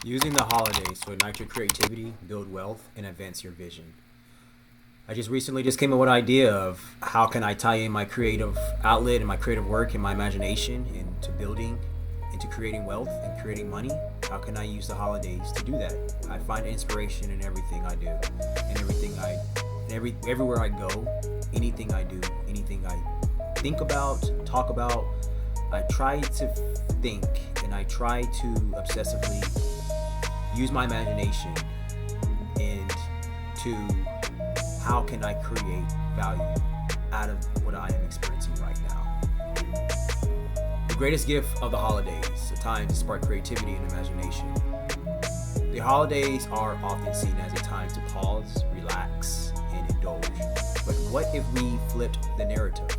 Using the holidays to ignite your creativity, build wealth, and advance your vision. I just recently came up with an idea of how can I tie in my creative outlet and my creative work and my imagination into building, into creating wealth and creating money. How can I use the holidays to do that? I find inspiration in everything I do, and everywhere I go, anything I do, anything I think about, talk about. I try to think and I try to obsessively use my imagination and to how can I create value out of what I am experiencing right now. The greatest gift of the holidays, a time to spark creativity and imagination. The holidays are often seen as a time to pause, relax, and indulge. But what if we flipped the narrative?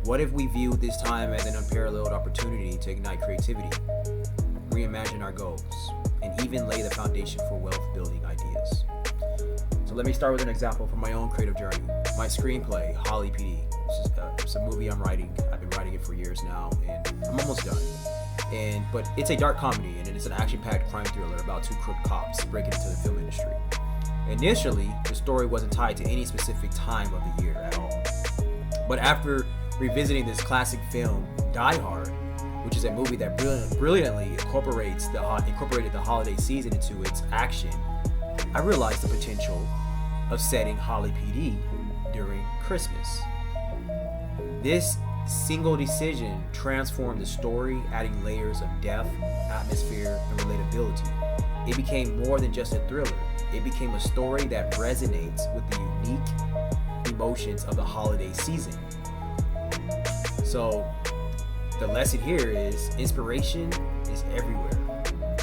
What if we viewed this time as an unparalleled opportunity to ignite creativity, reimagine our goals, and even lay the foundation for wealth-building ideas? So let me start with an example from my own creative journey. My screenplay, Holly PD. It's a movie I'm writing. I've been writing it for years now, and I'm almost done. But it's a dark comedy, and it's an action-packed crime thriller about two crook cops breaking into the film industry. Initially, the story wasn't tied to any specific time of the year at all. But after revisiting this classic film, Die Hard, which is a movie that brilliantly incorporated the holiday season into its action, I realized the potential of setting Holly PD during Christmas. This single decision transformed the story, adding layers of depth, atmosphere, and relatability. It became more than just a thriller. It became a story that resonates with the unique emotions of the holiday season. So the lesson here is inspiration is everywhere,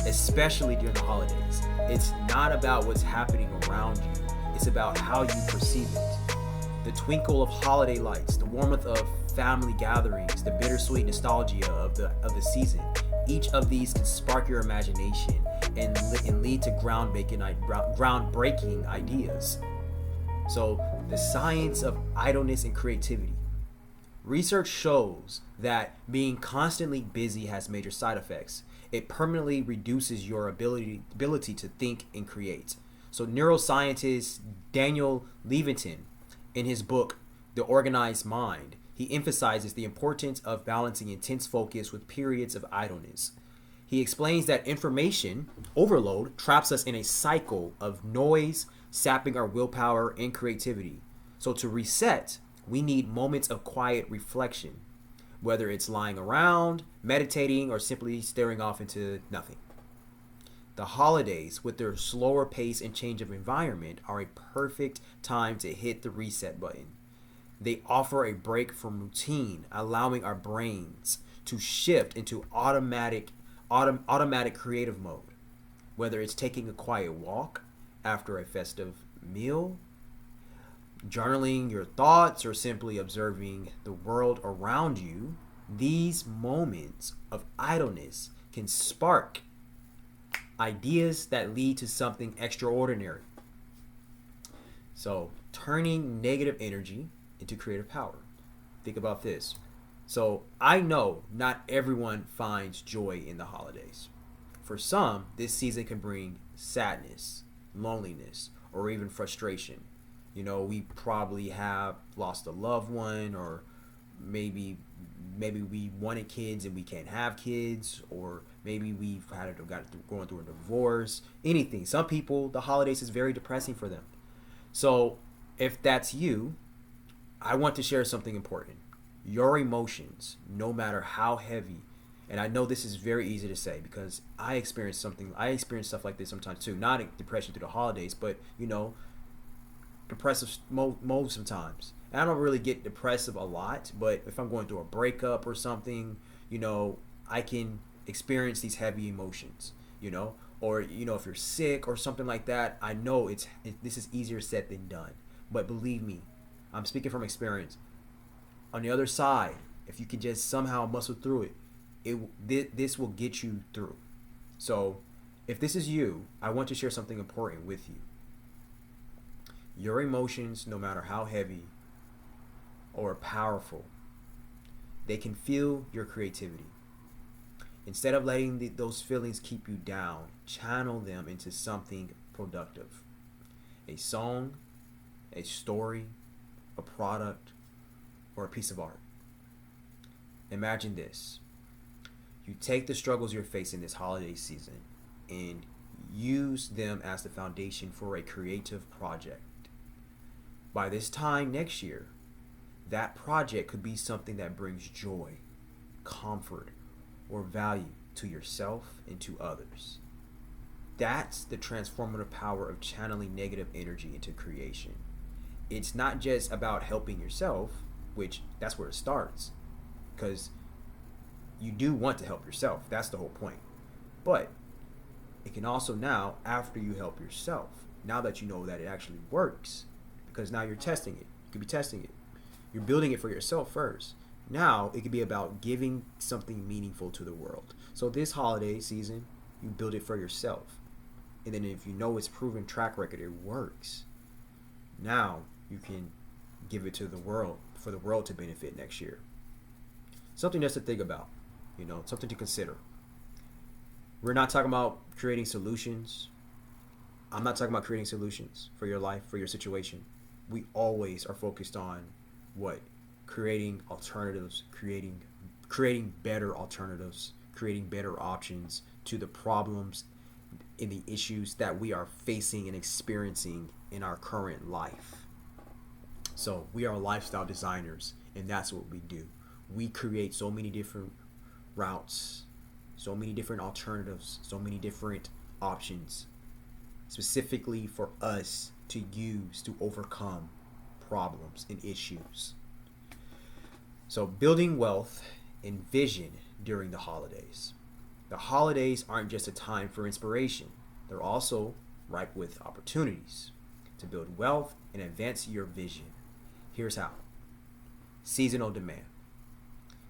especially during the holidays. It's not about what's happening around you. It's about how you perceive it. The twinkle of holiday lights, the warmth of family gatherings, the bittersweet nostalgia of the season. Each of these can spark your imagination and lead to groundbreaking ideas. So the science of idleness and creativity. Research shows that being constantly busy has major side effects. It permanently reduces your ability to think and create. So neuroscientist Daniel Levitin, in his book, The Organized Mind, he emphasizes the importance of balancing intense focus with periods of idleness. He explains that information overload traps us in a cycle of noise, sapping our willpower and creativity. So to reset, we need moments of quiet reflection, whether it's lying around, meditating, or simply staring off into nothing. The holidays, with their slower pace and change of environment, are a perfect time to hit the reset button. They offer a break from routine, allowing our brains to shift into automatic creative mode, whether it's taking a quiet walk after a festive meal, journaling your thoughts, or simply observing the world around you. These moments of idleness can spark ideas that lead to something extraordinary. So, turning negative energy into creative power. Think about this. So, I know not everyone finds joy in the holidays. For some, this season can bring sadness, loneliness, or even frustration. You know, we probably have lost a loved one, or maybe we wanted kids and we can't have kids, or maybe we've going through a divorce. Anything. Some people, the holidays is very depressing for them. So if that's you, I want to share something important. Your emotions, no matter how heavy, and I know this is very easy to say because I experience stuff like this sometimes too. Not depression through the holidays, but depressive mode sometimes. And I don't really get depressive a lot, but if I'm going through a breakup or something, I can experience these heavy emotions, or if you're sick or something like that. I know this is easier said than done, but believe me, I'm speaking from experience. On the other side, if you can just somehow muscle through it, this will get you through. So if this is you, I want to share something important with you. Your emotions, no matter how heavy or powerful, they can fuel your creativity. Instead of letting those feelings keep you down, channel them into something productive. A song, a story, a product, or a piece of art. Imagine this. You take the struggles you're facing this holiday season and use them as the foundation for a creative project. By this time next year, that project could be something that brings joy, comfort, or value to yourself and to others. That's the transformative power of channeling negative energy into creation. It's not just about helping yourself, which that's where it starts, because you do want to help yourself. That's the whole point. But it can also now, after you help yourself, now that you know that it actually works, because now you're testing it. You could be testing it. You're building it for yourself first. Now it could be about giving something meaningful to the world. So this holiday season, you build it for yourself. And then if you know it's proven track record, it works. Now you can give it to the world for the world to benefit next year. Something just to think about, something to consider. We're not talking about creating solutions. I'm not talking about creating solutions for your life, for your situation. We always are focused on what? Creating alternatives, creating better alternatives, creating better options to the problems and the issues that we are facing and experiencing in our current life. So we are lifestyle designers, and that's what we do. We create so many different routes, so many different alternatives, so many different options, specifically for us to use to overcome problems and issues. So building wealth and vision during the holidays. The holidays aren't just a time for inspiration. They're also ripe with opportunities to build wealth and advance your vision. Here's how. Seasonal demand.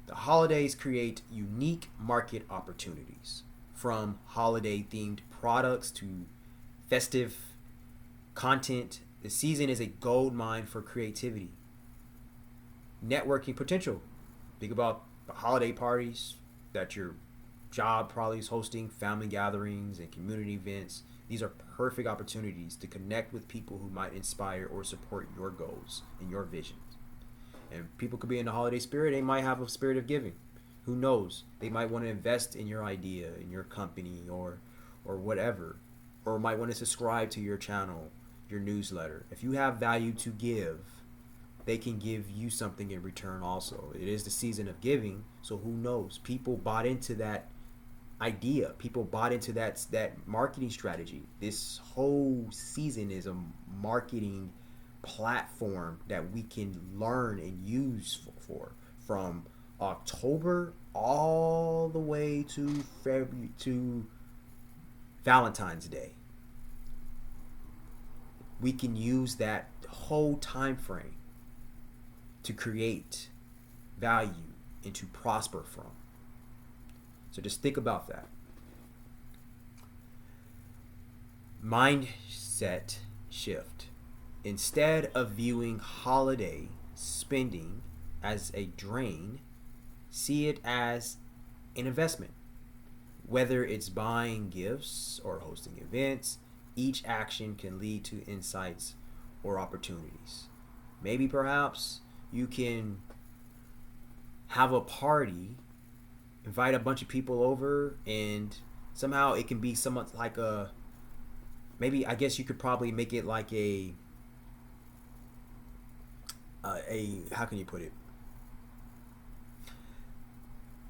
The holidays create unique market opportunities, from holiday-themed products to festive content. The season is a gold mine for creativity. Networking potential. Think about the holiday parties that your job probably is hosting, family gatherings, and community events. These are perfect opportunities to connect with people who might inspire or support your goals and your visions. And people could be in the holiday spirit. They might have a spirit of giving. Who knows? They might want to invest in your idea, in your company, or whatever. Or might want to subscribe to your channel, your newsletter. If you have value to give, they can give you something in return also. It is the season of giving, so who knows? People bought into that idea. People bought into that marketing strategy. This whole season is a marketing platform that we can learn and use for from October all the way to February to Valentine's Day. We can use that whole time frame to create value and to prosper from. So just think about that. Mindset shift. Instead of viewing holiday spending as a drain, see it as an investment. Whether it's buying gifts or hosting events, each action can lead to insights or opportunities. Maybe perhaps you can have a party, invite a bunch of people over, and somehow it can be somewhat like maybe I guess you could probably make it like a how can you put it?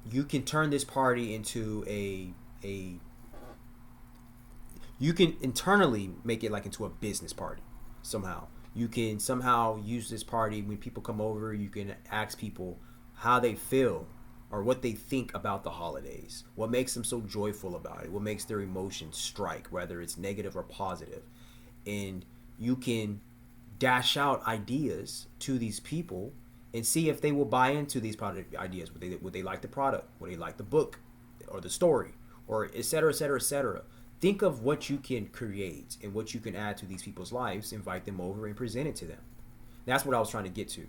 You can turn this party into you can internally make it like into a business party somehow. You can somehow use this party when people come over. You can ask people how they feel or what they think about the holidays, what makes them so joyful about it, what makes their emotions strike, whether it's negative or positive. And you can dash out ideas to these people and see if they will buy into these product ideas. Would they like the product? Would they like the book or the story, or et cetera, et cetera, et cetera? Think of what you can create and what you can add to these people's lives, invite them over and present it to them. That's what I was trying to get to,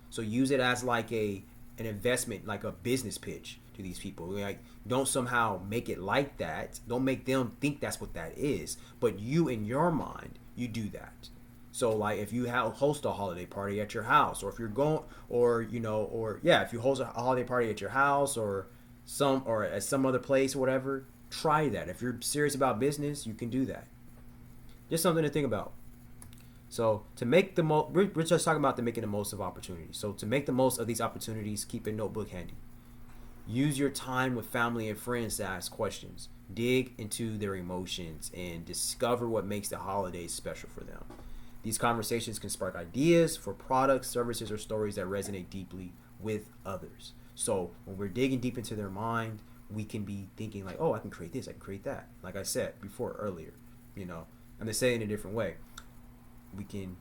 So use it as like an investment, like a business pitch. to these people. Like, don't somehow make it like that. Don't make them think that's what that is. But you, in your mind, you do that. So like if you host a holiday party at your house, or if you're going, or if you host a holiday party at your house or at some other place or whatever, try that. If you're serious about business, you can do that. Just something to think about. So to make the most, we're just talking about making the most of opportunities. So to make the most of these opportunities, keep a notebook handy. Use your time with family and friends to ask questions. Dig into their emotions and discover what makes the holidays special for them. These conversations can spark ideas for products, services, or stories that resonate deeply with others. So when we're digging deep into their mind, we can be thinking like, oh, I can create this, I can create that. Like I said before earlier, I'm just saying it in a different way. We can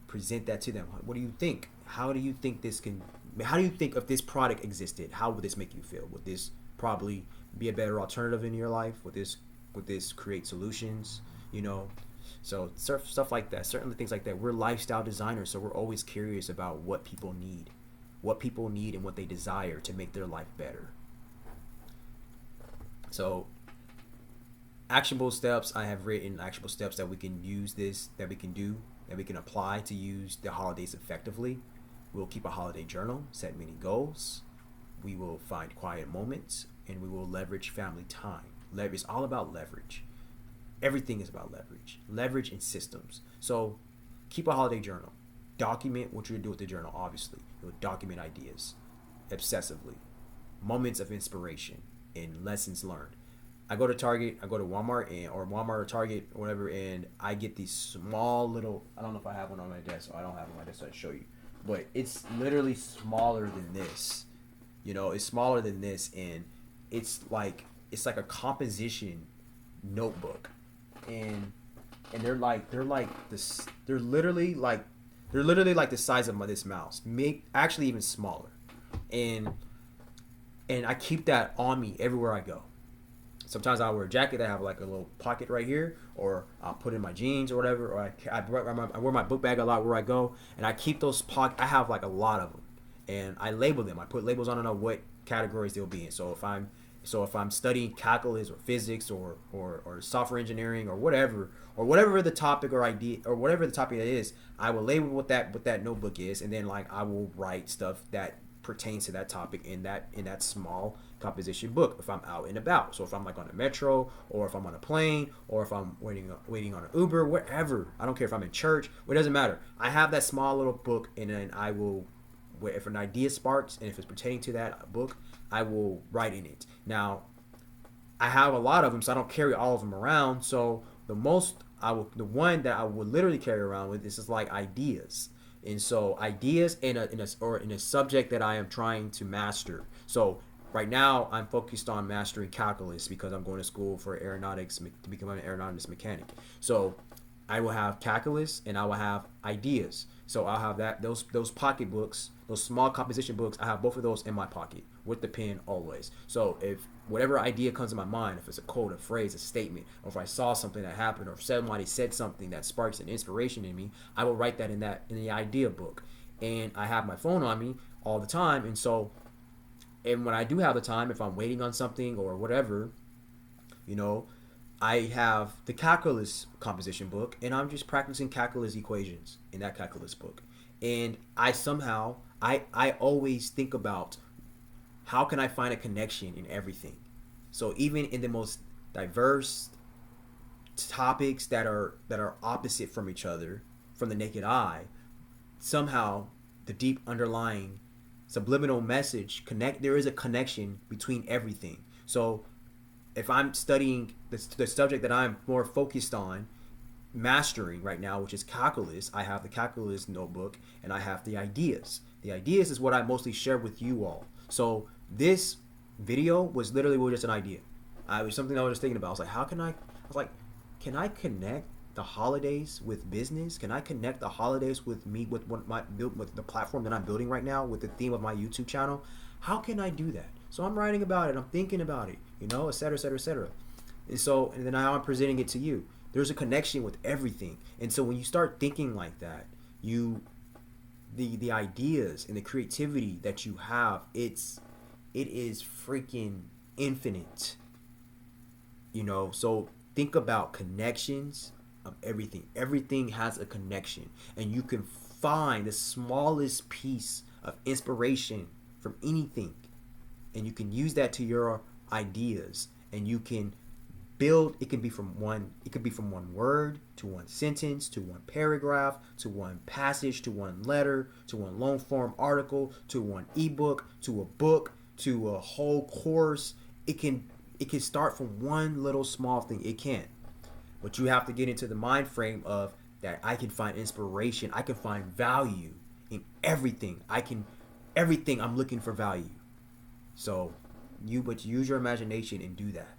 present that to them. What do you think? How do you think if this product existed, how would this make you feel? Would this probably be a better alternative in your life? Would this create solutions? So stuff like that, certain things like that. We're lifestyle designers, so we're always curious about what people need and what they desire to make their life better. So actionable steps, I have written actionable steps that we can use that we can apply to use the holidays effectively. We'll keep a holiday journal, set many goals. We will find quiet moments, and we will leverage family time. It's all about leverage. Everything is about leverage and systems. So keep a holiday journal. Document what you're doing with the journal, obviously. You'll document ideas obsessively, moments of inspiration, and lessons learned. I go to Target, I go to Walmart or or Target or whatever, and I get these small little, I don't know if I have one on my desk, so I don't have one on my desk, so I show you. But it's literally smaller than this. It's smaller than this, and it's like a composition notebook. And they're literally like the size of this mouse, actually even smaller, and I keep that on me everywhere I go. Sometimes I'll wear a jacket that I have like a little pocket right here, or I'll put in my jeans or whatever, or I wear my book bag a lot where I go, and I keep those pockets. I have like a lot of them, and I label them. I put labels on to know what categories they'll be in. So if I'm studying calculus or physics or software engineering or whatever the topic or idea or whatever the topic is, I will label what that notebook is, and then like I will write stuff that pertains to that topic in that small composition book if I'm out and about. So if I'm like on a metro, or if I'm on a plane, or if I'm waiting on an Uber, wherever, I don't care if I'm in church, it doesn't matter. I have that small little book, and then I will, if an idea sparks and if it's pertaining to that book, I will write in it. Now, I have a lot of them, so I don't carry all of them around. So the one that I would literally carry around with is just like ideas. And so ideas in a subject that I am trying to master. So right now I'm focused on mastering calculus because I'm going to school for aeronautics to become an aeronautics mechanic. So I will have calculus and I will have ideas. So I'll have those pocket books, those small composition books. I have both of those in my pocket with the pen always. So if whatever idea comes to my mind, if it's a quote, a phrase, a statement, or if I saw something that happened, or if somebody said something that sparks an inspiration in me, I will write that in the idea book. And I have my phone on me all the time, and when I do have the time, if I'm waiting on something or whatever, I have the calculus composition book, and I'm just practicing calculus equations in that calculus book. And I always think about how can I find a connection in everything. So even in the most diverse topics that are opposite from each other, from the naked eye, somehow the deep underlying subliminal message there is a connection between everything. So if I'm studying the subject that I'm more focused on mastering right now, which is calculus, I have the calculus notebook, and I have the ideas. The ideas is what I mostly share with you all. So this video was literally just an idea. It was something I was just thinking about. I was like, can I connect the holidays with business? Can I connect the holidays with me, with the platform that I'm building right now, with the theme of my YouTube channel? How can I do that? So I'm writing about it, I'm thinking about it, et cetera, et cetera, et cetera. And then now I'm presenting it to you. There's a connection with everything. And so when you start thinking like that, the ideas and the creativity that you have, it's it is freaking infinite. So think about connections of everything. Everything has a connection, and you can find the smallest piece of inspiration from anything, and you can use that to your ideas, and you can build. It can be from one word to one sentence to one paragraph to one passage to one letter to one long form article to one ebook to a book to a whole course. It can start from one little small thing. It can. But you have to get into the mind frame of that I can find inspiration. I can find value in everything. Everything I'm looking for value. So but use your imagination and do that.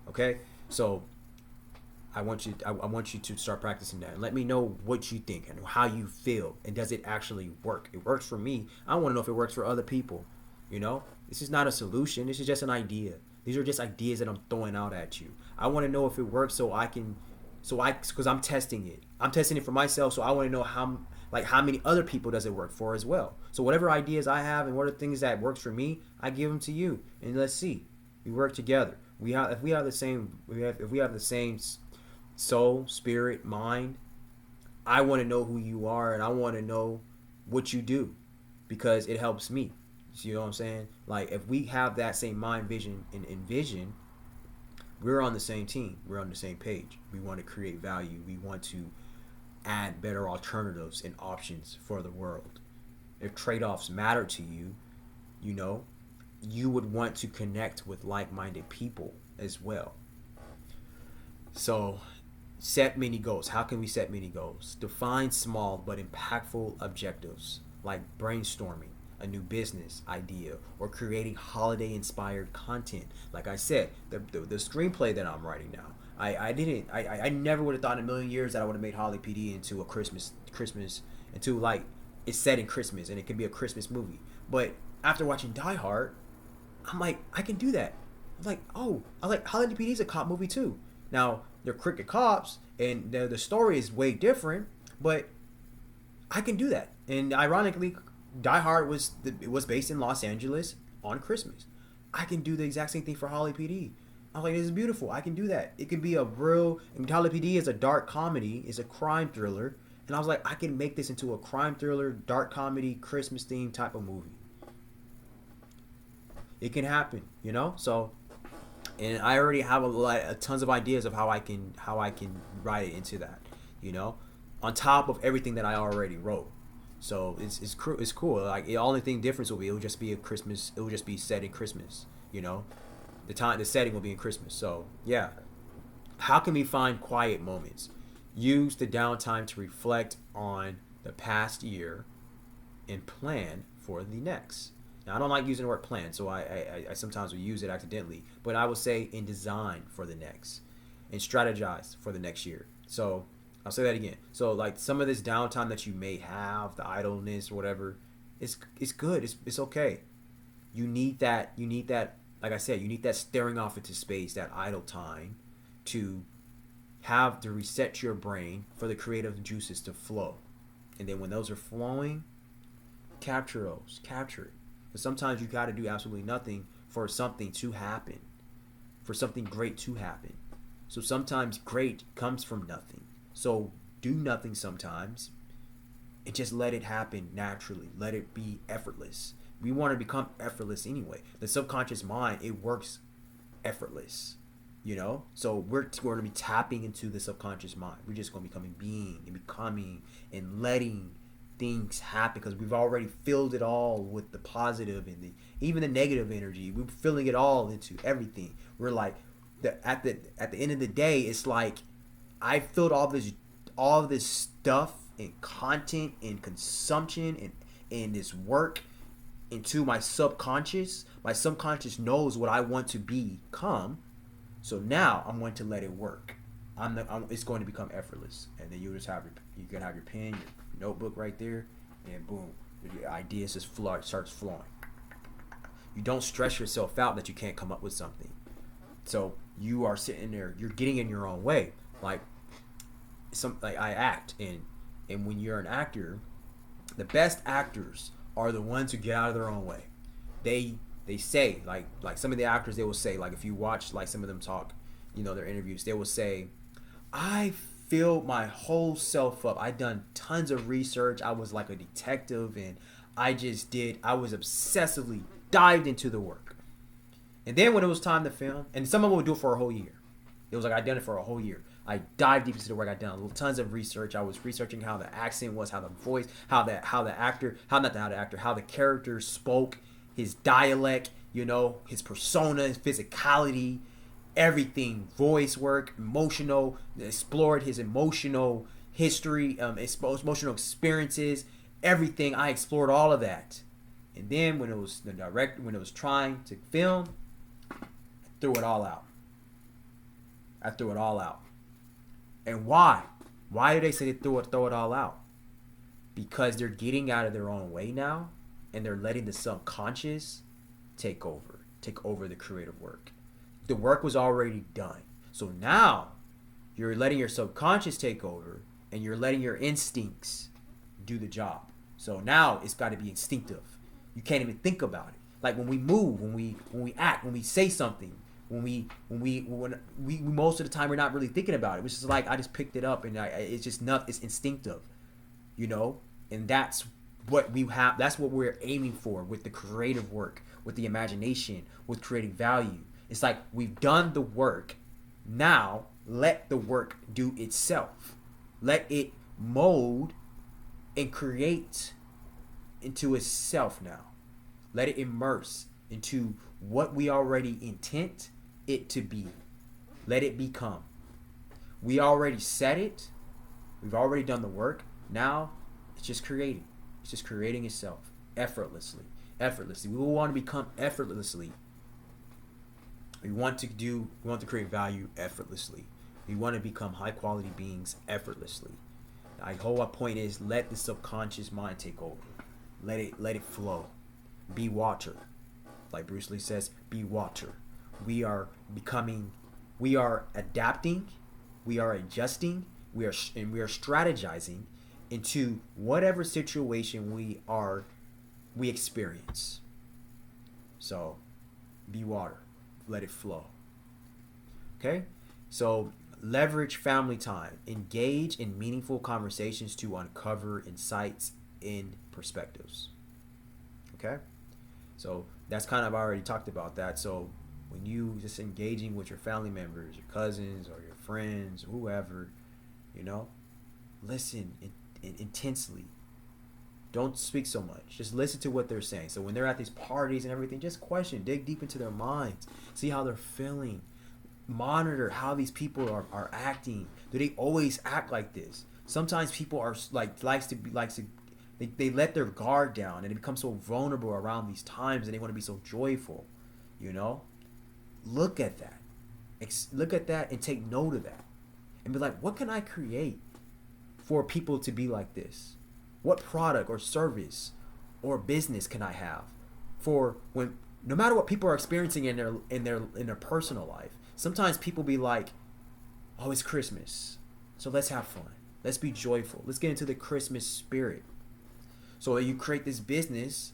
Okay? So I want you to start practicing that. And let me know what you think and how you feel. And does it actually work? It works for me. I want to know if it works for other people. This is not a solution. This is just an idea. These are just ideas that I'm throwing out at you. I want to know if it works because I'm testing it. I'm testing it for myself, so I want to know how many other people does it work for as well. So whatever ideas I have and what are things that works for me, I give them to you, and let's see. We work together. If we have the same soul, spirit, mind, I want to know who you are, and I want to know what you do because it helps me. You know what I'm saying? Like, if we have that same mind, vision, and vision, we're on the same team. We're on the same page. We want to create value. We want to add better alternatives and options for the world. If trade-offs matter to you, you would want to connect with like-minded people as well. So, set many goals. How can we set many goals? Define small but impactful objectives, like brainstorming a new business idea or creating holiday inspired content. Like I said, the screenplay that I'm writing now, I never would have thought in a million years that I would have made Holly PD into a Christmas into like it's set in Christmas and it can be a Christmas movie. But after watching Die Hard, I'm like, I can do that. I'm like Holly PD is a cop movie too. Now they're crooked cops and the story is way different, but I can do that. And ironically, Die Hard was based in Los Angeles on Christmas. I can do the exact same thing for Holly PD. I'm like, this is beautiful. I can do that. It can be Holly PD is a dark comedy, is a crime thriller, and I was like, I can make this into a crime thriller, dark comedy, Christmas themed type of movie. It can happen, So, and I already have tons of ideas of how I can write it into that, on top of everything that I already wrote. So it's cool. Like the only thing difference will be it will just be set in Christmas. The setting will be in Christmas. So yeah, how can we find quiet moments? Use the downtime to reflect on the past year and plan for the next. Now I don't like using the word plan, so I sometimes will use it accidentally. But I would say in design for the next and strategize for the next year. So I'll say that again. So like some of this downtime that you may have, the idleness or whatever, it's good. It's okay. You need that. Like I said, you need that staring off into space, that idle time, to reset your brain for the creative juices to flow. And then when those are flowing, capture it. Because sometimes you got to do absolutely nothing for something to happen, for something great to happen. So sometimes great comes from nothing. So do nothing sometimes and just let it happen naturally. Let it be effortless. We want to become effortless anyway. The subconscious mind, it works effortless, So we're going to be tapping into the subconscious mind. We're just going to be becoming and letting things happen because we've already filled it all with the positive and even the negative energy. We're filling it all into everything. We're like, at the end of the day, it's like, I filled all this stuff and content and consumption and this work into my subconscious. My subconscious knows what I want to become. So now I'm going to let it work. It's going to become effortless. And then you can have your pen, your notebook right there, and boom, your ideas just starts flowing. You don't stress yourself out that you can't come up with something. So you are sitting there, you're getting in your own way. Like I act, and when you're an actor, the best actors are the ones who get out of their own way. They they say, like some of the actors, they will say, like if you watch like some of them talk, their interviews, they will say, I filled my whole self up. I done tons of research. I was like a detective, and I was obsessively dived into the work. And then when it was time to film, and some of them would do it for a whole year. It was like I done it for a whole year. I dived deep into the work. I done tons of research. I was researching how the accent was, how the voice, how the character spoke, his dialect, his persona, his physicality, everything, voice work, emotional, explored his emotional history, emotional experiences, everything. I explored all of that. And then when it was trying to film, I threw it all out. And why? Why do they say they throw it all out? Because they're getting out of their own way now, and they're letting the subconscious take over the creative work. The work was already done. So now you're letting your subconscious take over, and you're letting your instincts do the job. So now it's got to be instinctive. You can't even think about it. Like when we move, when we act, when we say something, when we most of the time we're not really thinking about it. It's just like I just picked it up, and it's just not. It's instinctive, and that's what we have. That's what we're aiming for with the creative work, with the imagination, with creating value. It's like we've done the work. Now let the work do itself. Let it mold and create into itself now. Let it immerse into what we already intend it to be. Let it become. We already said it. We've already done the work. Now it's just creating. It's just creating itself effortlessly. We want to become effortlessly. We want to create value effortlessly. We want to become high quality beings effortlessly. The whole point is let the subconscious mind take over. Let it flow. Be water. Like Bruce Lee says, be water. We are adapting, we are adjusting, we are strategizing into whatever situation we experience. So be water. Let it flow. Okay? So leverage family time. Engage in meaningful conversations to uncover insights and perspectives. Okay? So that's kind of, I already talked about that. So when you just engaging with your family members, your cousins or your friends, whoever, listen intensely. Don't speak so much. Just listen to what they're saying. So when they're at these parties and everything, just dig deep into their minds. See how they're feeling. Monitor how these people are acting. Do they always act like this? Sometimes people are they let their guard down and they become so vulnerable around these times, and they want to be so joyful. Look at that and take note of that and be like, what can I create for people to be like this? What product or service or business can I have for when, no matter what people are experiencing in their personal life? Sometimes people be like, oh, it's Christmas, so let's have fun, let's be joyful, let's get into the Christmas spirit. So that you create this business,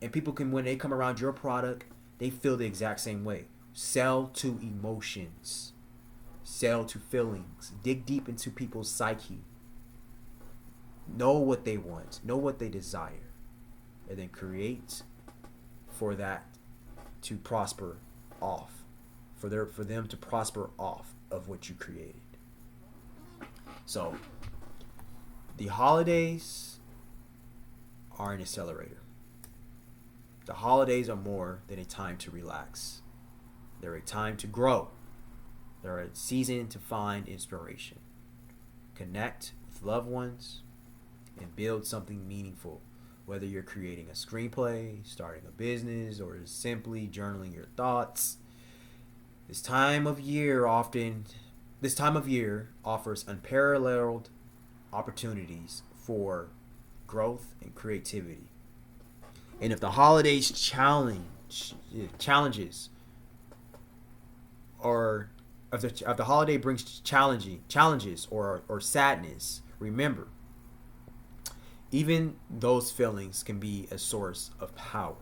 and people can, when they come around your product, they feel the exact same way. Sell to emotions. Sell to feelings. Dig deep into people's psyche. Know what they want. Know what they desire. And then create for that to prosper off. For them to prosper off of what you created. So, the holidays are an accelerator. The holidays are more than a time to relax. They're a time to grow. They're a season to find inspiration. Connect with loved ones and build something meaningful. Whether you're creating a screenplay, starting a business, or simply journaling your thoughts. This time of year offers unparalleled opportunities for growth and creativity. And if the holidays challenges, or if the holiday brings challenges or sadness, remember, even those feelings can be a source of power.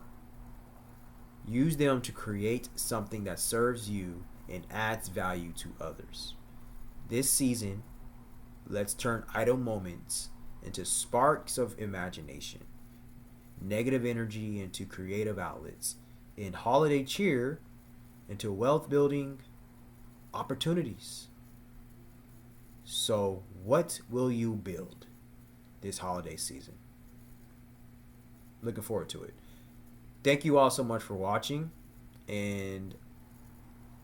Use them to create something that serves you and adds value to others. This season, let's turn idle moments into sparks of imagination, negative energy into creative outlets, and holiday cheer into wealth building opportunities. So, what will you build this holiday season? Looking forward to it. Thank you all so much for watching, and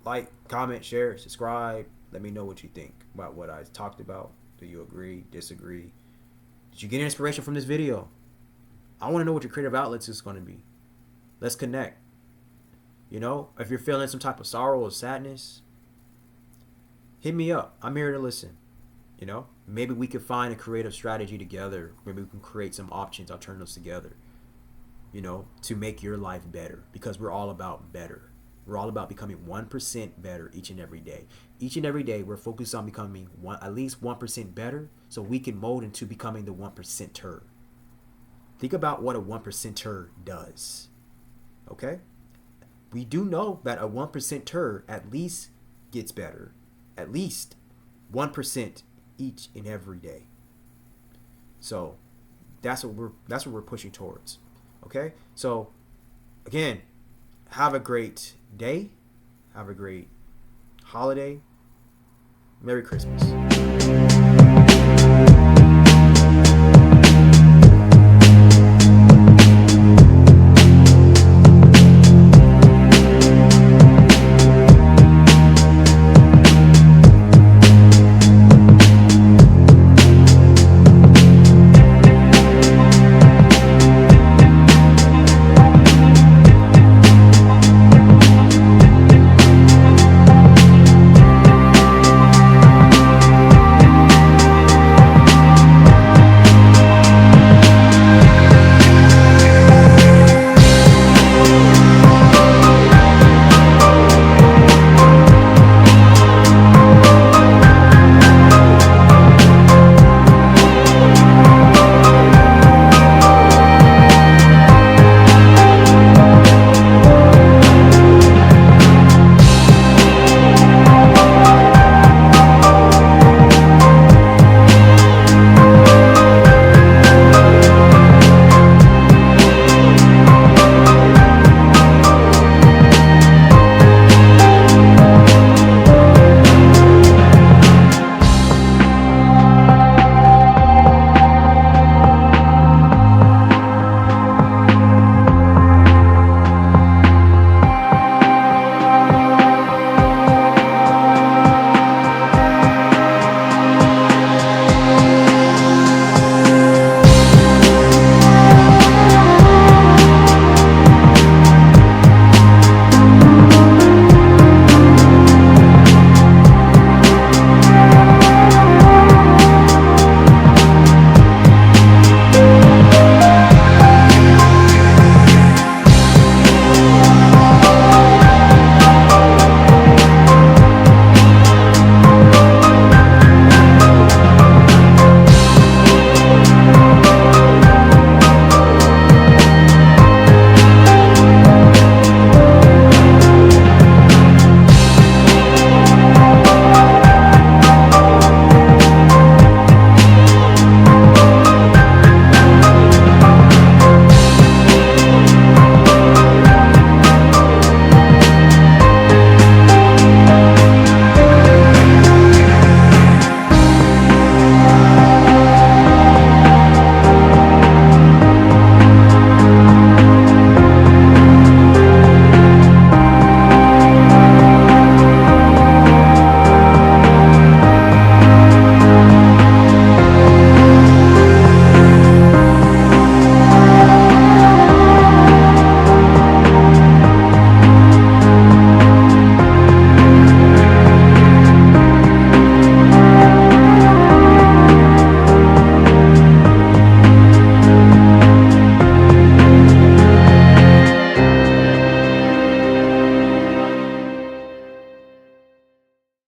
like, comment, share, subscribe. Let me know what you think about what I talked about. Do you agree, disagree? Did you get inspiration from this video? I want to know what your creative outlets is going to be. Let's connect. You know, if you're feeling some type of sorrow or sadness, hit me up. I'm here to listen. You know, maybe we could find a creative strategy together. Maybe we can create some options, alternatives together, you know, to make your life better, because we're all about better. We're all about becoming 1% better each and every day. Each and every day, we're focused on becoming at least 1% better, so we can mold into becoming the 1%er. Think about what a 1%er does. Okay? We do know that a 1%er at least gets better. At least 1% each and every day. So that's what we're pushing towards. Okay? So again, have a great day. Have a great holiday. Merry Christmas.